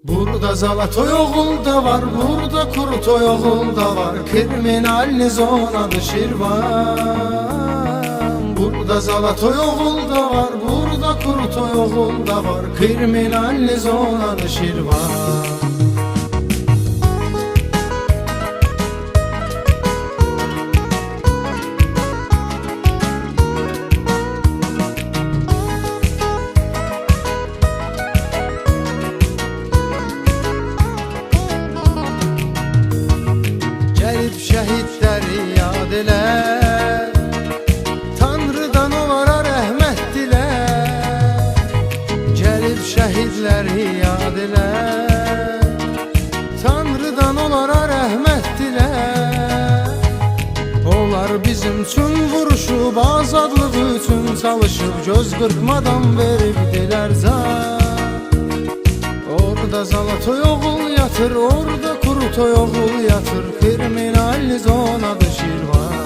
Burada Zalatoy oğul da var, burada Kurutoy oğul da var, kriminal zonadı Şirvan. Burada Zalatoy oğul da var, burada Kurutoy oğul da var, kriminal zonadı Şirvan. Gelip şəhidləri yad elə, Tanrıdan onlara rəhmət dilə. Gelip şəhidləri yad elə, Tanrıdan onlara rəhmət dilə. Onlar bizim üçün vuruşub, azadlıq üçün çalışıb, göz qırpmadan veribdilər can. Orada Zalatoy oğul yatır, orada Kurutoy oğul yatır, kriminal zonadı Şirvan.